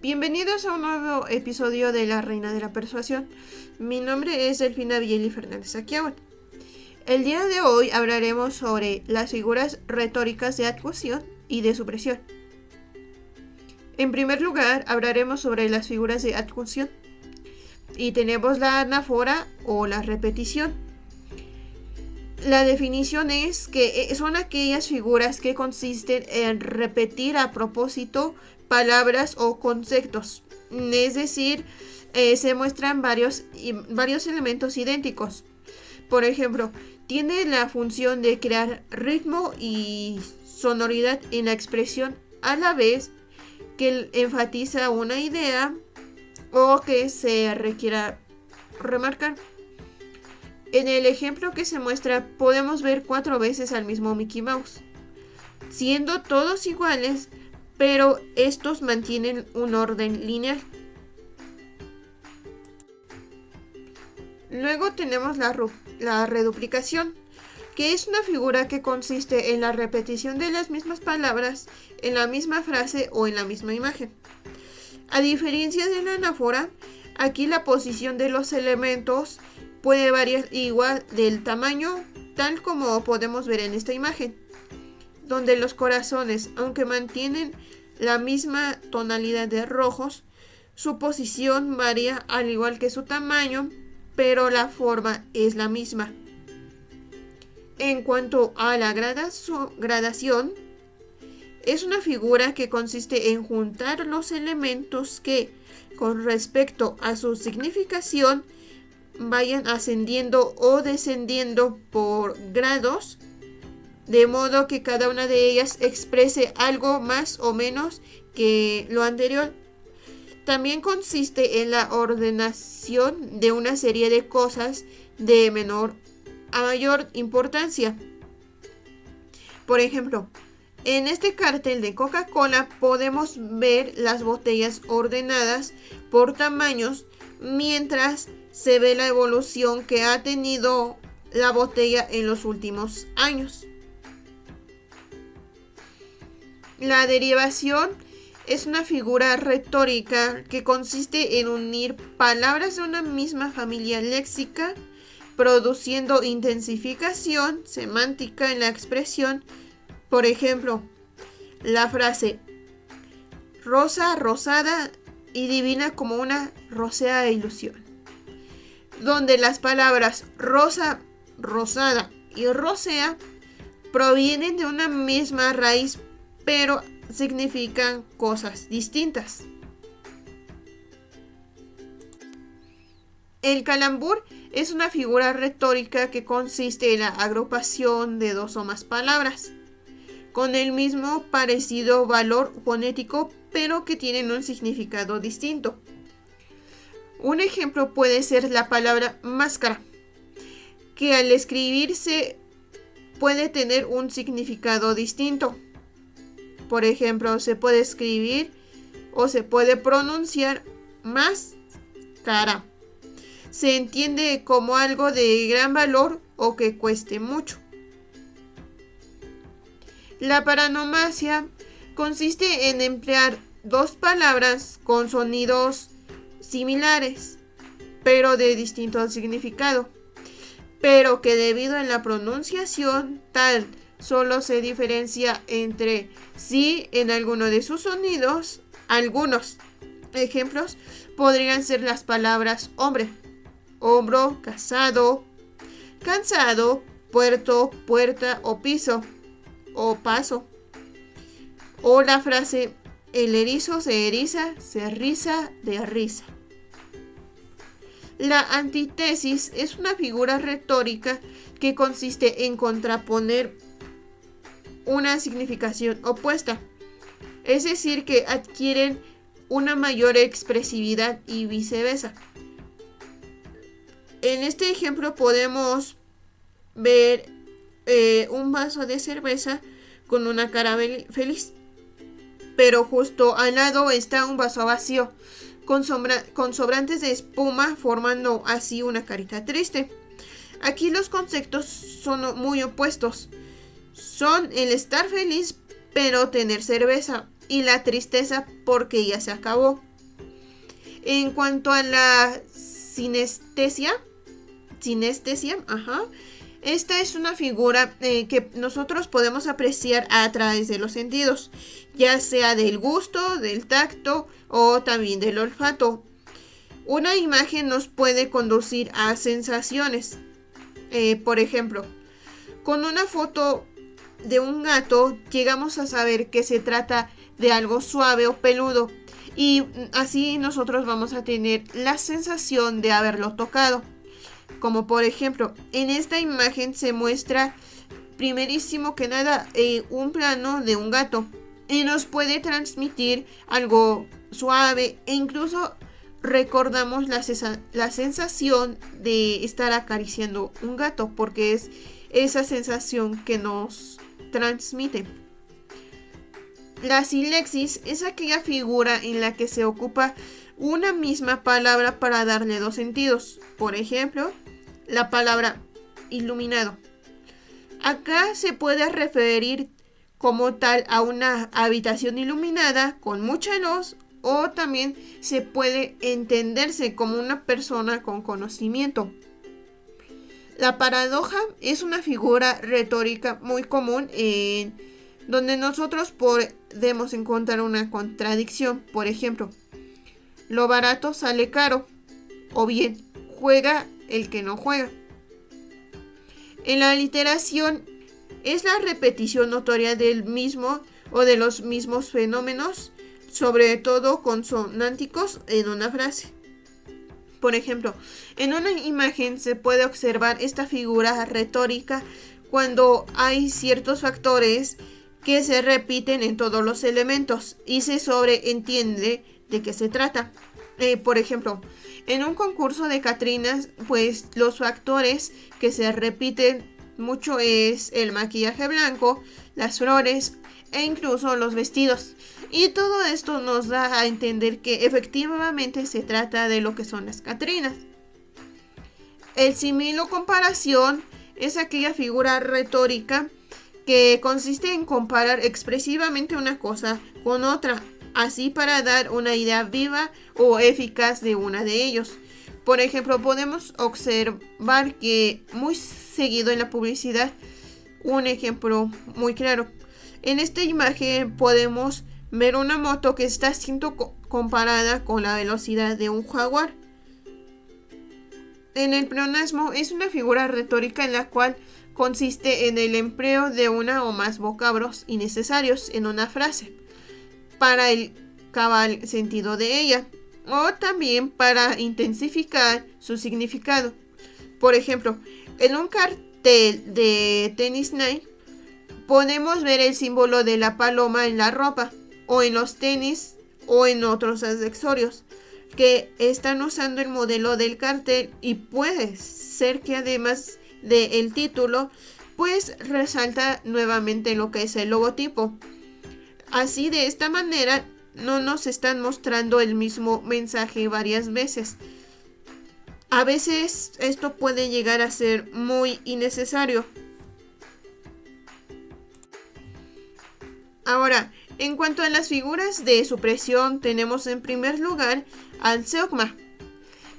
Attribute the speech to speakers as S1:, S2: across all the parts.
S1: Bienvenidos a un nuevo episodio de La Reina de la Persuasión. Mi nombre es Delfina Villeli Fernández Aquiahuan. El día de hoy hablaremos sobre las figuras retóricas de acusación y de supresión. En primer lugar, hablaremos sobre las figuras de acusación. Y tenemos la anáfora o la repetición. La definición es que son aquellas figuras que consisten en repetir a propósito palabras o conceptos. Es decir, se muestran varios elementos idénticos. Por ejemplo, tiene la función de crear ritmo y sonoridad en la expresión a la vez que enfatiza una idea o que se requiera remarcar. En el ejemplo que se muestra podemos ver 4 veces al mismo Mickey Mouse, siendo todos iguales, pero estos mantienen un orden lineal. Luego tenemos la reduplicación, que es una figura que consiste en la repetición de las mismas palabras en la misma frase o en la misma imagen. A diferencia de la anáfora, aquí la posición de los elementos puede variar igual del tamaño, tal como podemos ver en esta imagen, donde los corazones, aunque mantienen la misma tonalidad de rojos, su posición varía al igual que su tamaño, pero la forma es la misma. En cuanto a la gradación, es una figura que consiste en juntar los elementos que, con respecto a su significación, vayan ascendiendo o descendiendo por grados, de modo que cada una de ellas exprese algo más o menos que lo anterior. También consiste en la ordenación de una serie de cosas de menor a mayor importancia. Por ejemplo, en este cartel de Coca-Cola podemos ver las botellas ordenadas por tamaños, mientras se ve la evolución que ha tenido la botella en los últimos años. La derivación es una figura retórica que consiste en unir palabras de una misma familia léxica, produciendo intensificación semántica en la expresión. Por ejemplo, la frase rosa, rosada y divina como una rosea ilusión, donde las palabras rosa, rosada y rosea provienen de una misma raíz, pero significan cosas distintas. El calambur es una figura retórica que consiste en la agrupación de 2 o más palabras, con el mismo parecido valor fonético, pero que tienen un significado distinto. Un ejemplo puede ser la palabra máscara, que al escribirse puede tener un significado distinto. Por ejemplo, se puede escribir o se puede pronunciar más cara. Se entiende como algo de gran valor o que cueste mucho. La paronomasia consiste en emplear 2 palabras con sonidos similares, pero de distinto significado, pero que debido a la pronunciación tal solo se diferencia entre sí en alguno de sus sonidos. Algunos ejemplos podrían ser las palabras hombre, hombro, casado, cansado, puerto, puerta o piso o paso. O la frase el erizo se eriza, se riza de risa. La antítesis es una figura retórica que consiste en contraponer una significación opuesta, es decir, que adquieren una mayor expresividad y viceversa. En este ejemplo podemos ver un vaso de cerveza con una cara feliz, pero justo al lado está un vaso vacío con sobrantes de espuma, formando así una carita triste. Aquí los conceptos son muy opuestos. Son el estar feliz pero tener cerveza, y la tristeza porque ya se acabó. En cuanto a la sinestesia, esta es una figura que nosotros podemos apreciar a través de los sentidos, ya sea del gusto, del tacto o también del olfato. Una imagen nos puede conducir a sensaciones. Por ejemplo, con una foto de un gato llegamos a saber que se trata de algo suave o peludo, y así nosotros vamos a tener la sensación de haberlo tocado. Como por ejemplo, en esta imagen se muestra primerísimo que nada un plano de un gato y nos puede transmitir algo suave, e incluso recordamos la sensación de estar acariciando un gato, porque es esa sensación que nos transmite. La silexis es aquella figura en la que se ocupa una misma palabra para darle dos sentidos. Por ejemplo, la palabra iluminado. Acá se puede referir como tal a una habitación iluminada con mucha luz, o también se puede entenderse como una persona con conocimiento. La paradoja es una figura retórica muy común en donde nosotros podemos encontrar una contradicción. Por ejemplo, lo barato sale caro, o bien juega el que no juega. En la aliteración es la repetición notoria del mismo o de los mismos fenómenos, sobre todo consonánticos, en una frase. Por ejemplo, en una imagen se puede observar esta figura retórica cuando hay ciertos factores que se repiten en todos los elementos y se sobreentiende de qué se trata. Por ejemplo, en un concurso de Catrinas, pues los factores que se repiten mucho es el maquillaje blanco, las flores e incluso los vestidos. Y todo esto nos da a entender que efectivamente se trata de lo que son las Catrinas. El símil o comparación es aquella figura retórica que consiste en comparar expresivamente una cosa con otra, así para dar una idea viva o eficaz de una de ellos. Por ejemplo, podemos observar que muy seguido en la publicidad, un ejemplo muy claro, en esta imagen podemos ver una moto que está siendo comparada con la velocidad de un jaguar. En el pleonasmo es una figura retórica en la cual consiste en el empleo de una o más vocablos innecesarios en una frase para el cabal sentido de ella, o también para intensificar su significado. Por ejemplo, en un cartel de Tennis Night podemos ver el símbolo de la paloma en la ropa, o en los tenis, o en otros accesorios que están usando el modelo del cartel, y puede ser que además del título pues resalta nuevamente lo que es el logotipo. Así, de esta manera no nos están mostrando el mismo mensaje varias veces. A veces esto puede llegar a ser muy innecesario. Ahora, en cuanto a las figuras de supresión, tenemos en primer lugar al zeugma.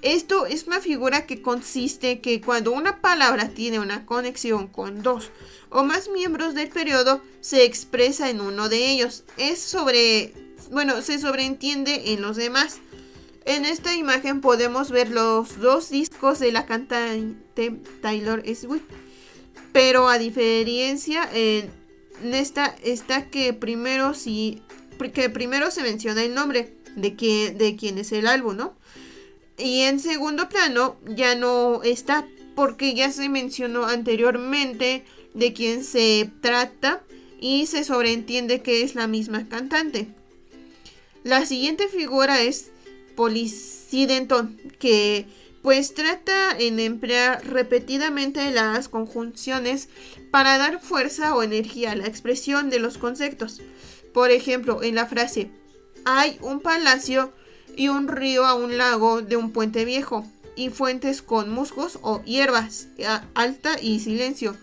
S1: Esto es una figura que consiste que cuando una palabra tiene una conexión con dos o más miembros del periodo, se expresa en uno de ellos. Se sobreentiende en los demás. En esta imagen podemos ver los dos discos de la cantante Taylor Swift, pero a diferencia en esta está que primero se menciona el nombre de quién es el álbum, ¿no? Y en segundo plano ya no está, porque ya se mencionó anteriormente de quién se trata y se sobreentiende que es la misma cantante. La siguiente figura es Polisidentón, que pues trata en emplear repetidamente las conjunciones para dar fuerza o energía a la expresión de los conceptos. Por ejemplo, en la frase hay un palacio y un río a un lago de un puente viejo, y fuentes con musgos o hierbas, alta y silencio.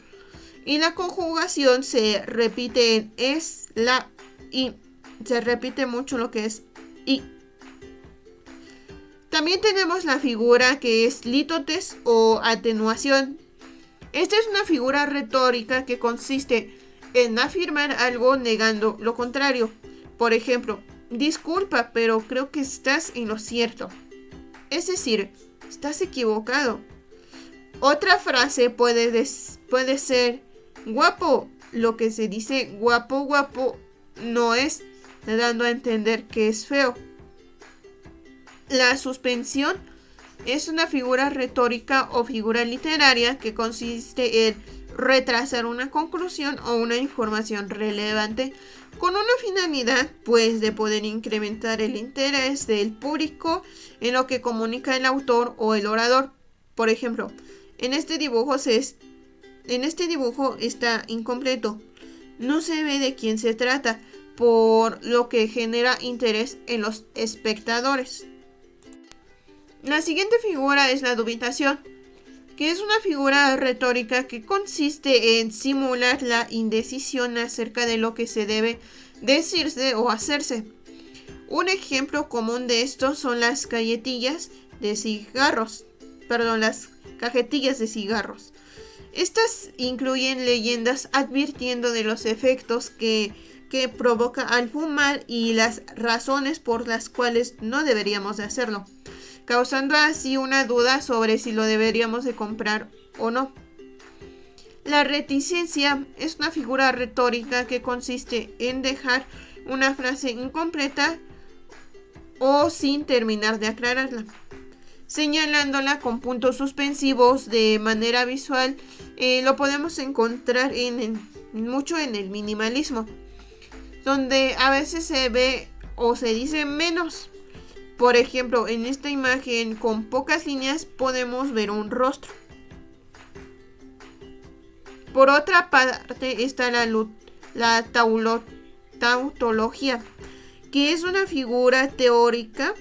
S1: Y la conjugación se repite en es, la, y. Se repite mucho lo que es y. También tenemos la figura que es lítotes o atenuación. Esta es una figura retórica que consiste en afirmar algo negando lo contrario. Por ejemplo, disculpa, pero creo que estás en lo cierto. Es decir, estás equivocado. Otra frase puede ser guapo. Lo que se dice guapo, guapo no es, dando a entender que es feo. La suspensión es una figura retórica o figura literaria que consiste en retrasar una conclusión o una información relevante con una finalidad, pues, de poder incrementar el interés del público en lo que comunica el autor o el orador. Por ejemplo, en este dibujo está incompleto. No se ve de quién se trata, por lo que genera interés en los espectadores. La siguiente figura es la dubitación, que es una figura retórica que consiste en simular la indecisión acerca de lo que se debe decirse o hacerse. Un ejemplo común de esto son las cajetillas de cigarros. Estas incluyen leyendas advirtiendo de los efectos que provoca al fumar y las razones por las cuales no deberíamos de hacerlo, causando así una duda sobre si lo deberíamos de comprar o no. La reticencia es una figura retórica que consiste en dejar una frase incompleta o sin terminar de aclararla, señalándola con puntos suspensivos de manera visual. Lo podemos encontrar mucho en el minimalismo, donde a veces se ve o se dice menos. Por ejemplo, en esta imagen con pocas líneas podemos ver un rostro. Por otra parte está la tautología, que es una figura teórica,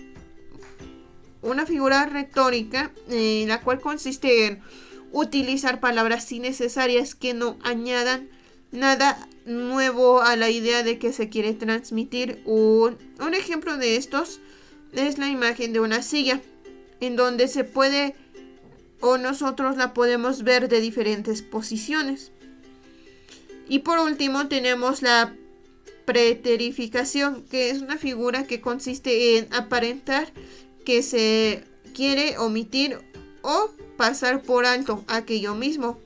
S1: una figura retórica, la cual consiste en utilizar palabras innecesarias que no añadan nada nuevo a la idea de que se quiere transmitir. Un ejemplo de estos es la imagen de una silla, en donde se puede o nosotros la podemos ver de diferentes posiciones. Y por último tenemos la preterificación, que es una figura que consiste en aparentar que se quiere omitir o pasar por alto aquello mismo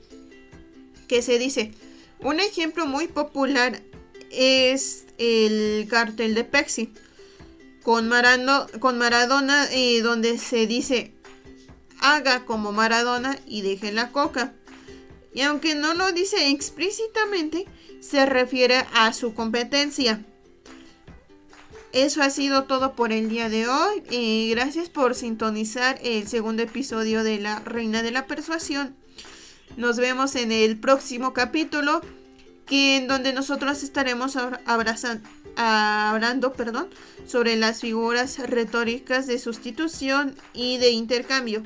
S1: que se dice. Un ejemplo muy popular es el cartel de Pepsi con Maradona, donde se dice haga como Maradona y deje la coca. Y aunque no lo dice explícitamente, se refiere a su competencia. Eso ha sido todo por el día de hoy. Gracias por sintonizar el segundo episodio de La Reina de la Persuasión. Nos vemos en el próximo capítulo, en donde nosotros estaremos hablando sobre las figuras retóricas de sustitución y de intercambio.